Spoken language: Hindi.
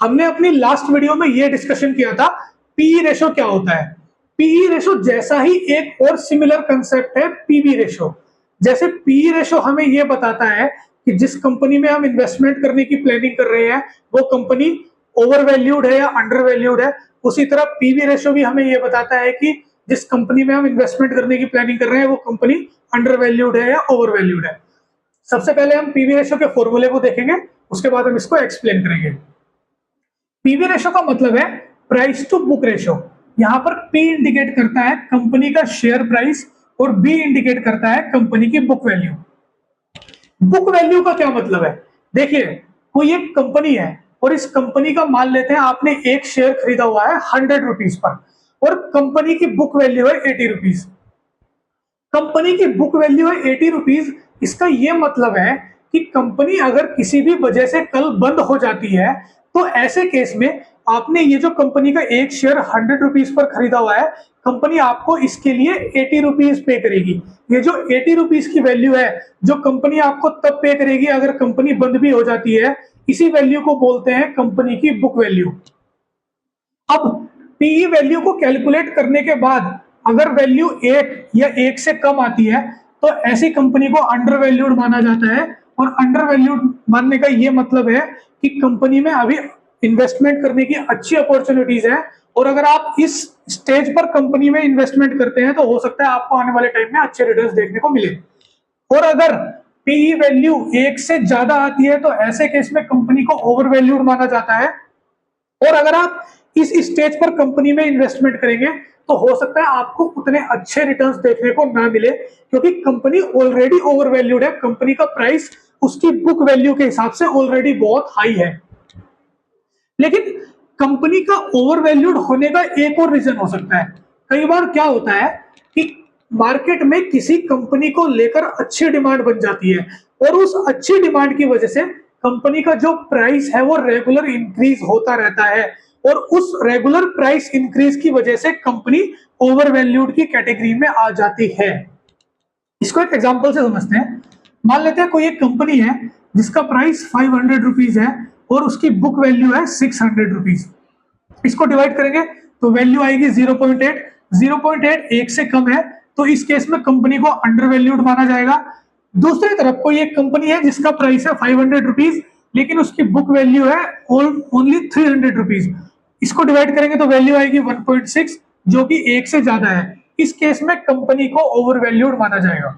हमने अपनी लास्ट वीडियो में ये डिस्कशन किया था पीई रेशो क्या होता है। पीई रेशो जैसा ही एक और सिमिलर कंसेप्ट है पीवी रेशो। जैसे पीई रेशो हमें ये बताता है कि जिस कंपनी में हम इन्वेस्टमेंट करने की प्लानिंग कर रहे हैं वो कंपनी ओवर वैल्यूड है या अंडर वैल्यूड है। उसी तरह पीवी रेशो भी हमें ये बताता है कि जिस कंपनी में हम इन्वेस्टमेंट करने की प्लानिंग कर रहे हैं वो कंपनी अंडर वैल्यूड है या ओवर वैल्यूड है। सबसे पहले हम पीवी रेशो के फॉर्मूले को देखेंगे, उसके बाद हम इसको एक्सप्लेन करेंगे। पीवी रेशो का मतलब है प्राइस टू बुक रेशो। यहां पर पी इंडिकेट करता है कंपनी का शेयर प्राइस और बी इंडिकेट करता है कंपनी की बुक वैल्यू। बुक वैल्यू का क्या मतलब है? देखिए, कोई एक कंपनी है और इस कंपनी का मान लेते हैं आपने एक शेयर खरीदा हुआ है 100 रुपीज पर और कंपनी की बुक वैल्यू है 80 रुपीज। कंपनी की बुक वैल्यू है 80 रुपीज। इसका यह मतलब है कि कंपनी अगर किसी भी वजह से कल बंद हो जाती है तो ऐसे केस में आपने ये जो कंपनी का एक शेयर 100 रुपीज पर खरीदा हुआ है, कंपनी आपको इसके लिए 80 रुपीज पे करेगी। ये जो 80 रुपीज की वैल्यू है जो कंपनी आपको तब पे करेगी अगर कंपनी बंद भी हो जाती है, इसी वैल्यू को बोलते हैं कंपनी की बुक वैल्यू। अब पीई वैल्यू को कैलकुलेट करने के बाद अगर वैल्यू 1 या 1 से कम आती है तो ऐसी कंपनी को अंडर वैल्यूड माना जाता है। और अंडर वैल्यूड मानने का ये मतलब है कि कंपनी में अभी इन्वेस्टमेंट करने की अच्छी अपॉर्चुनिटीज है और अगर आप इस स्टेज पर कंपनी में इन्वेस्टमेंट करते हैं तो हो सकता है आपको आने वाले टाइम में अच्छे रिटर्न्स देखने को मिले। और अगर पीई वैल्यू 1 से ज्यादा आती है तो ऐसे केस में कंपनी को ओवर वैल्यूड माना जाता है। और अगर आप इस स्टेज पर कंपनी में इन्वेस्टमेंट करेंगे तो हो सकता है आपको उतने अच्छे रिटर्न्स देखने को ना मिले क्योंकि कंपनी ऑलरेडी ओवर वैल्यूड है। कंपनी का प्राइस उसकी बुक वैल्यू के हिसाब से ऑलरेडी बहुत हाई है। लेकिन कंपनी का ओवर वैल्यूड होने का एक और रीजन हो सकता है। कई बार क्या होता है कि मार्केट में किसी कंपनी को लेकर अच्छी डिमांड बन जाती है और उस अच्छी डिमांड की वजह से कंपनी का जो प्राइस है वो रेगुलर इंक्रीज होता रहता है और उस रेगुलर प्राइस इंक्रीज की वजह से कंपनी ओवर वैल्यूड की कैटेगरी में आ जाती है। इसको एक एग्जांपल से समझते हैं। मान लेते हैं कोई एक कंपनी है जिसका प्राइस 500 रुपीज है और उसकी बुक वैल्यू है 600 रुपीज। इसको डिवाइड करेंगे तो वैल्यू आएगी 0.8। 0.8 1 से कम है तो इस केस में कंपनी को अंडर वैल्यूड माना जाएगा। दूसरी तरफ कोई एक कंपनी है जिसका प्राइस है 500 रुपीज लेकिन उसकी बुक वैल्यू है ओनली 300 रुपीज। इसको डिवाइड करेंगे तो वैल्यू आएगी 1.6 जो कि 1 से ज्यादा है। इस केस में कंपनी को ओवर वैल्यूड माना जाएगा।